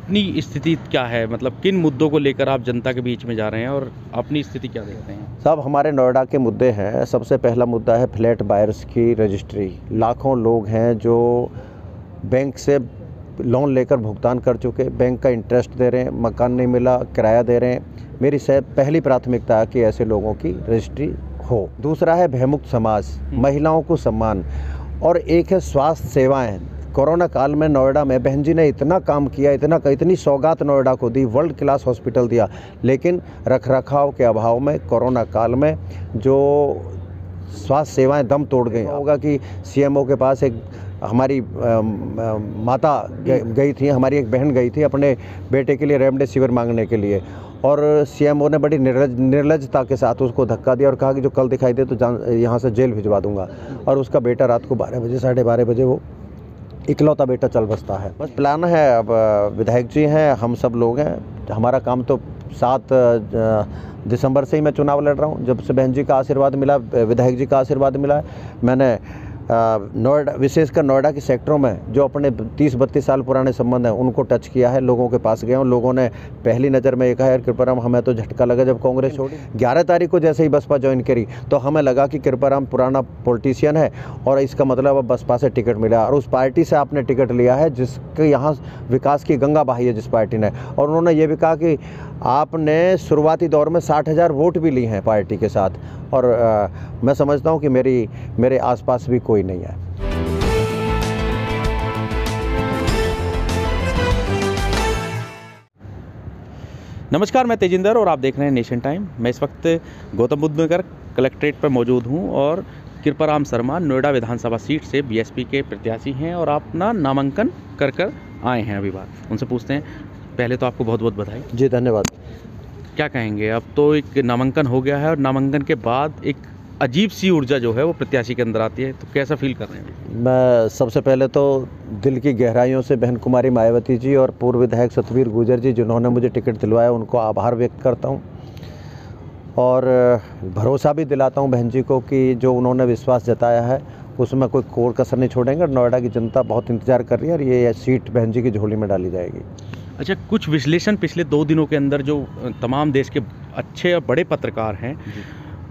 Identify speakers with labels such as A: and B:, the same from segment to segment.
A: अपनी स्थिति क्या है, मतलब किन मुद्दों को लेकर आप जनता के बीच में जा रहे हैं और अपनी स्थिति क्या देखते हैं?
B: साहब, हमारे नोएडा के मुद्दे हैं। सबसे पहला मुद्दा है फ्लैट बायर्स की रजिस्ट्री। लाखों लोग हैं जो बैंक से लोन लेकर भुगतान कर चुके, बैंक का इंटरेस्ट दे रहे हैं, मकान नहीं मिला, किराया दे रहे हैं। मेरी पहली प्राथमिकता है कि ऐसे लोगों की रजिस्ट्री हो। दूसरा है भयमुक्त समाज, महिलाओं को सम्मान, और एक है स्वास्थ्य सेवाएं। कोरोना काल में नोएडा में बहन जी ने इतना काम किया, इतनी सौगात नोएडा को दी, वर्ल्ड क्लास हॉस्पिटल दिया, लेकिन रखरखाव के अभाव में कोरोना काल में जो स्वास्थ्य सेवाएं दम तोड़ गई। होगा कि सीएमओ के पास एक हमारी माता गई थी, हमारी एक बहन गई थी अपने बेटे के लिए रेमडेसिविर मांगने के लिए, और सीएमओ ने बड़ी निर्लज्जता के साथ उसको धक्का दिया और कहा कि जो कल दिखाई दे तो यहाँ से जेल भिजवा दूंगा। और उसका बेटा रात को 12 बजे 12:30 बजे वो इकलौता बेटा चल बसता है। बस प्लान है, अब विधायक जी हैं, हम सब लोग हैं। हमारा काम तो 7 दिसंबर से ही मैं चुनाव लड़ रहा हूँ। जब से बहन जी का आशीर्वाद मिला, विधायक जी का आशीर्वाद मिला, मैंने नोएडा, विशेषकर नोएडा के सेक्टरों में जो अपने 30-32 साल पुराने संबंध हैं उनको टच किया है, लोगों के पास गया हूँ। लोगों ने पहली नज़र में ये कहा, यार कृपाराम, हमें तो झटका लगा जब कांग्रेस छोड़ी। 11 तारीख को जैसे ही बसपा ज्वाइन करी तो हमें लगा कि कृपाराम पुराना पॉलिटिशियन है और इसका मतलब अब बसपा से टिकट मिला, और उस पार्टी से आपने टिकट लिया है जिसके यहाँ विकास की गंगा बहाई है जिस पार्टी ने। और उन्होंने ये भी कहा कि आपने शुरुआती दौर में 60,000 वोट भी ली हैं पार्टी के साथ, और मैं समझता हूं कि मेरे आसपास भी कोई नहीं है।
A: नमस्कार, मैं तेजिंदर और आप देख रहे हैं नेशन टाइम। मैं इस वक्त गौतम बुद्ध नगर कलेक्ट्रेट पर मौजूद हूं और कृपाराम शर्मा नोएडा विधानसभा सीट से बीएसपी के प्रत्याशी हैं और अपना नामांकन कर आए हैं। अभी बात उनसे पूछते हैं। पहले तो आपको बहुत बहुत बधाई।
B: जी धन्यवाद।
A: क्या कहेंगे, अब तो एक नामांकन हो गया है और नामांकन के बाद एक अजीब सी ऊर्जा जो है वो प्रत्याशी के अंदर आती है, तो कैसा फील कर रहे हैं? मैं
B: सबसे पहले तो दिल की गहराइयों से बहन कुमारी मायावती जी और पूर्व विधायक सतवीर गुर्जर जी जिन्होंने मुझे टिकट दिलवाया उनको आभार व्यक्त करता हूं, और भरोसा भी दिलाता हूं बहन जी को कि जो उन्होंने विश्वास जताया है उसमें कोई कोर कसर नहीं छोड़ेंगे। और नोएडा की जनता बहुत इंतजार कर रही है और ये सीट बहन जी की झोली में डाली जाएगी।
A: अच्छा, कुछ विश्लेषण पिछले 2 दिनों के अंदर जो तमाम देश के अच्छे और बड़े पत्रकार हैं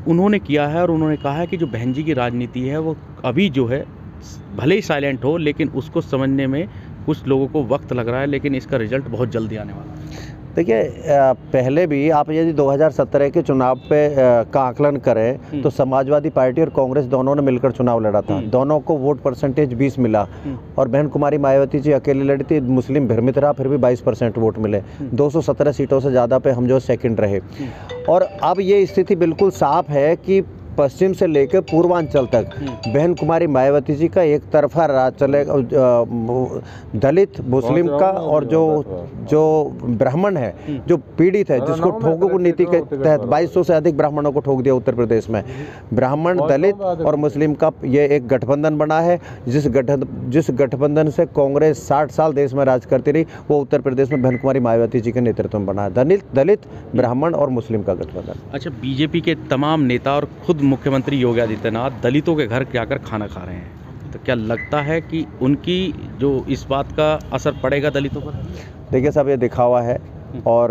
A: उन्होंने किया है, और उन्होंने कहा है कि जो बहन जी की राजनीति है वो अभी जो है भले ही साइलेंट हो, लेकिन उसको समझने में कुछ लोगों को वक्त लग रहा है, लेकिन इसका रिजल्ट बहुत जल्दी आने वाला है।
B: देखिए, पहले भी आप यदि 2017 के चुनाव पे का आकलन करें तो समाजवादी पार्टी और कांग्रेस दोनों ने मिलकर चुनाव लड़ा था। दोनों को वोट परसेंटेज 20 मिला, और बहन कुमारी मायावती जी अकेले लड़ी थी, मुस्लिम भ्रमित रहा, फिर भी 22% वोट मिले। 217 सीटों से ज़्यादा पे हम जो सेकंड रहे। और अब ये स्थिति बिल्कुल साफ है कि पश्चिम से लेकर पूर्वांचल तक बहन कुमारी मायावती जी का एक तरफा राज चलेगा। दलित, मुस्लिम का, और जो ब्राह्मण है, जो पीड़ित है, जिसको ठोको नीति के तहत 2200 से अधिक ब्राह्मणों को ठोक दिया उत्तर प्रदेश में। ब्राह्मण, दलित और मुस्लिम का ये एक गठबंधन बना है, जिस गठबंधन से कांग्रेस 60 साल देश में राज करती रही, वो उत्तर प्रदेश में बहन कुमारी मायावती जी के नेतृत्व में बना है। दलित, ब्राह्मण और मुस्लिम का गठबंधन।
A: अच्छा, बीजेपी के तमाम नेता और खुद मुख्यमंत्री योगी आदित्यनाथ दलितों के घर जाकर खाना खा रहे हैं, तो क्या लगता है कि उनकी जो इस बात का असर पड़ेगा दलितों पर?
B: देखिए साहब, ये दिखावा है और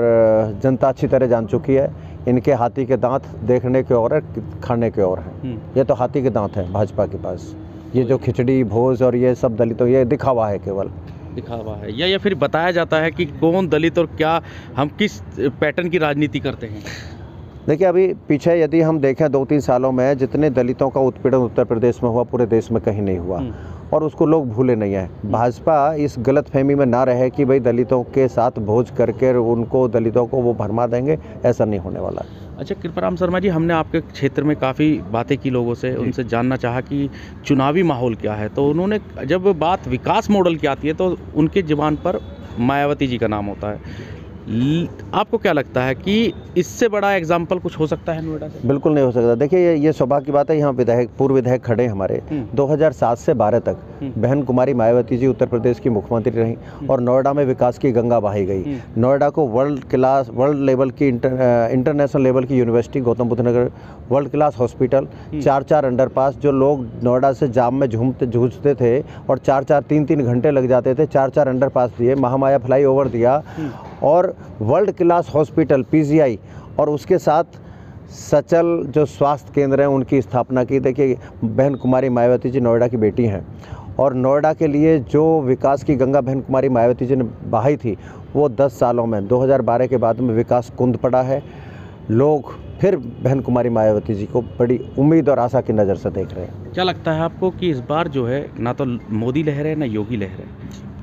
B: जनता अच्छी तरह जान चुकी है। इनके हाथी के दांत देखने के और है, खाने के और हैं। ये तो हाथी के दांत हैं भाजपा के पास। ये जो खिचड़ी, भोज और ये सब दलितों, ये दिखावा है, केवल
A: दिखावा है, या फिर बताया जाता है कि कौन दलित और क्या हम किस पैटर्न की राजनीति करते हैं?
B: देखिए, अभी पीछे यदि हम देखें 2-3 सालों में जितने दलितों का उत्पीड़न उत्तर प्रदेश में हुआ, पूरे देश में कहीं नहीं हुआ, और उसको लोग भूले नहीं हैं। भाजपा इस गलतफहमी में ना रहे कि भाई दलितों के साथ भोज करके उनको, दलितों को वो भरमा देंगे, ऐसा नहीं होने वाला।
A: अच्छा कृपाराम शर्मा जी, हमने आपके क्षेत्र में काफ़ी बातें की लोगों से, उनसे जानना चाहा कि चुनावी माहौल क्या है, तो उन्होंने जब बात विकास मॉडल की आती है तो उनके ज़ुबान पर मायावती जी का नाम होता है, आपको क्या लगता है कि इससे बड़ा एग्जाम्पल कुछ हो सकता है नोएडा से?
B: बिल्कुल नहीं हो सकता। देखिए ये सौभाग्य की बात है, यहाँ विधायक पूर्व विधायक खड़े हैं हमारे। 2007 से 12 तक बहन कुमारी मायावती जी उत्तर प्रदेश की मुख्यमंत्री रहीं और नोएडा में विकास की गंगा बहाई गई। नोएडा को वर्ल्ड लेवल की इंटरनेशनल लेवल की यूनिवर्सिटी, गौतम बुद्ध नगर, वर्ल्ड क्लास हॉस्पिटल, 4 अंडरपास, जो लोग नोएडा से जाम में जूझते थे और 3 घंटे लग जाते थे, 4 अंडरपास दिए, महामाया फ्लाईओवर दिया और वर्ल्ड क्लास हॉस्पिटल PGI और उसके साथ सचल जो स्वास्थ्य केंद्र हैं उनकी स्थापना की। देखिए बहन कुमारी मायावती जी नोएडा की बेटी हैं और नोएडा के लिए जो विकास की गंगा बहन कुमारी मायावती जी ने बहाई थी वो 10 सालों में 2012 के बाद में विकास कुंद पड़ा है। लोग फिर बहन कुमारी मायावती जी को बड़ी उम्मीद और आशा की नज़र से देख रहे हैं।
A: क्या लगता है आपको कि इस बार जो है ना तो मोदी लहर है ना योगी लहर है,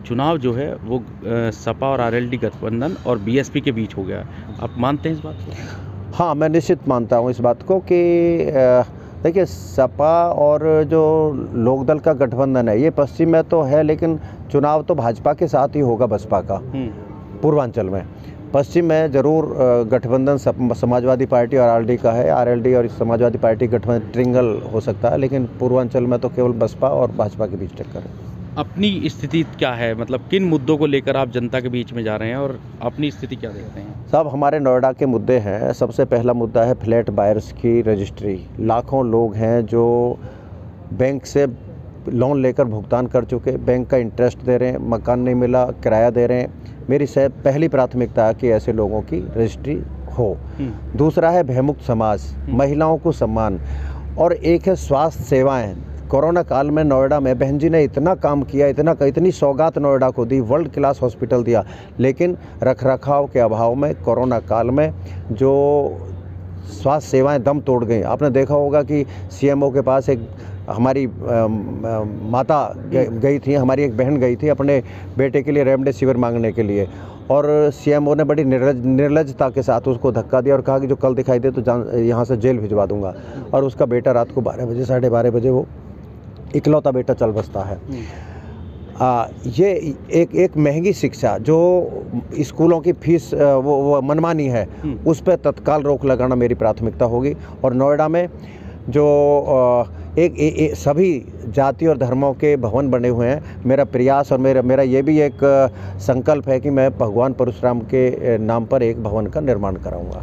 A: चुनाव जो है वो सपा और RLD गठबंधन और BSP के बीच हो गया, आप मानते हैं इस बात को?
B: हाँ, मैं निश्चित मानता हूँ इस बात को कि देखिए सपा और जो लोकदल का गठबंधन है ये पश्चिम में तो है, लेकिन चुनाव तो भाजपा के साथ ही होगा, बसपा का पूर्वांचल में। पश्चिम में ज़रूर गठबंधन समाजवादी पार्टी और RLD का है, RLD और समाजवादी पार्टी गठबंधन ट्रिंगल हो सकता है, लेकिन पूर्वांचल में तो केवल बसपा और भाजपा के बीच टक्कर है।
A: अपनी स्थिति क्या है, मतलब किन मुद्दों को लेकर आप जनता के बीच में जा रहे हैं और अपनी स्थिति क्या देखते हैं?
B: साहब हमारे नोएडा के मुद्दे हैं। सबसे पहला मुद्दा है फ्लैट बायर्स की रजिस्ट्री। लाखों लोग हैं जो बैंक से लोन लेकर भुगतान कर चुके, बैंक का इंटरेस्ट दे रहे हैं, मकान नहीं मिला, किराया दे रहे हैं। मेरी पहली प्राथमिकता है कि ऐसे लोगों की रजिस्ट्री हो। दूसरा है भयमुक्त समाज, महिलाओं को सम्मान, और एक है स्वास्थ्य सेवाएं। कोरोना काल में नोएडा में बहन जी ने इतना काम किया, इतनी सौगात नोएडा को दी, वर्ल्ड क्लास हॉस्पिटल दिया, लेकिन रखरखाव के अभाव में कोरोना काल में जो स्वास्थ्य सेवाएं दम तोड़ गई। आपने देखा होगा कि CMO के पास एक हमारी माता गई थी, हमारी एक बहन गई थी अपने बेटे के लिए रेमडेसिविर मांगने के लिए, और CMO ने बड़ी निर्लजता के साथ उसको धक्का दिया और कहा कि जो कल दिखाई दे तो यहाँ से जेल भिजवा दूंगा। और उसका बेटा रात को 12 बजे 12:30 बजे, वो इकलौता बेटा चल बसता है। ये एक महंगी शिक्षा जो स्कूलों की फीस वो मनमानी है, उस पर तत्काल रोक लगाना मेरी प्राथमिकता होगी। और नोएडा में जो सभी जाति और धर्मों के भवन बने हुए हैं, मेरा प्रयास और मेरा ये भी एक संकल्प है कि मैं भगवान परशुराम के नाम पर एक भवन का निर्माण कराऊंगा।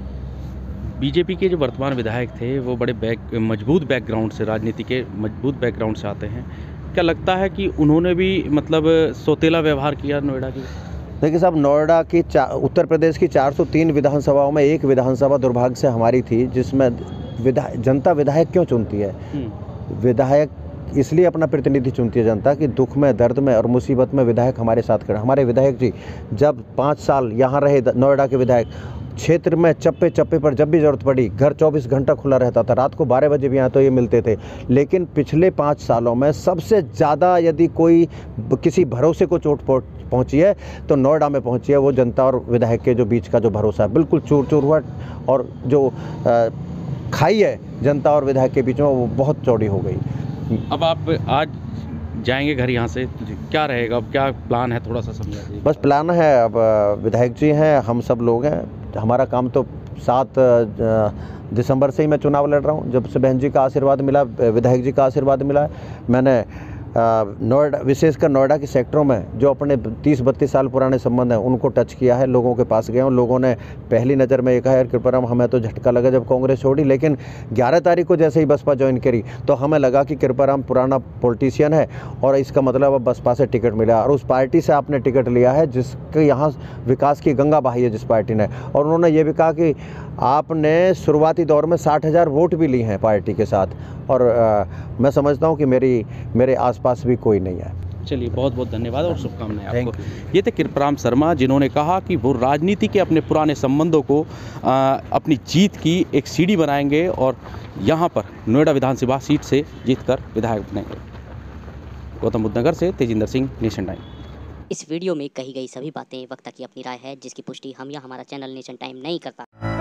A: बीजेपी के जो वर्तमान विधायक थे वो बड़े मजबूत बैकग्राउंड से, राजनीति के मजबूत बैकग्राउंड से आते हैं। क्या लगता है कि उन्होंने भी मतलब सौतेला व्यवहार किया नोएडा की?
B: देखिए साहब, नोएडा की उत्तर प्रदेश की 403 विधानसभाओं में एक विधानसभा दुर्भाग्य से हमारी थी जिसमें जनता विधायक क्यों चुनती है? विधायक इसलिए अपना प्रतिनिधि चुनती है जनता कि दुख में, दर्द में और मुसीबत में विधायक हमारे साथ खड़े। हमारे विधायक जी जब 5 साल यहाँ रहे, नोएडा के विधायक, क्षेत्र में चप्पे चप्पे पर जब भी ज़रूरत पड़ी घर 24 घंटा खुला रहता था, रात को 12 बजे भी यहाँ तो ये मिलते थे। लेकिन पिछले 5 सालों में सबसे ज़्यादा यदि कोई किसी भरोसे को चोट पहुँची है तो नोएडा में पहुँची है। वो जनता और विधायक के जो बीच का जो भरोसा है बिल्कुल चूर चूर हुआ, और जो खाई है जनता और विधायक के बीच में वो बहुत चौड़ी हो गई।
A: अब आप आज जाएंगे घर यहाँ से, क्या रहेगा, अब क्या प्लान है, थोड़ा सा समझाइए।
B: बस प्लान है, अब विधायक जी हैं, हम सब लोग हैं, हमारा काम तो 7 दिसंबर से ही मैं चुनाव लड़ रहा हूँ। जब से बहन जी का आशीर्वाद मिला, विधायक जी का आशीर्वाद मिला, मैंने नोएडा, विशेषकर नोएडा के सेक्टरों में जो अपने 30-32 साल पुराने संबंध हैं उनको टच किया है, लोगों के पास गए। उन लोगों ने पहली नज़र में ये कहा यार कृपाराम, हमें तो झटका लगा जब कांग्रेस छोड़ी, लेकिन 11 तारीख को जैसे ही बसपा ज्वाइन करी तो हमें लगा कि कृपाराम पुराना पॉलिटिशियन है और इसका मतलब अब बसपा से टिकट मिला, और उस पार्टी से आपने टिकट लिया है जिसके यहाँ विकास की गंगा बहाई है जिस पार्टी ने। और उन्होंने ये भी कहा कि आपने शुरुआती दौर में 60,000 वोट भी ली हैं पार्टी के साथ, और मैं समझता हूँ कि मेरे आसपास भी कोई नहीं है।
A: चलिए, बहुत बहुत धन्यवाद और शुभकामनाएं आपको। ये थे कृपाराम शर्मा, जिन्होंने कहा कि वो राजनीति के अपने पुराने संबंधों को अपनी जीत की एक सीढ़ी बनाएंगे और यहाँ पर नोएडा विधानसभा सीट से जीतकर विधायक बनेंगे। गौतम बुद्ध नगर से तेजिंदर सिंह, नेशन टाइम।
C: इस वीडियो में कही गई सभी बातें वक्ता की अपनी राय है, जिसकी पुष्टि हम या हमारा चैनल नेशन टाइम नहीं करता।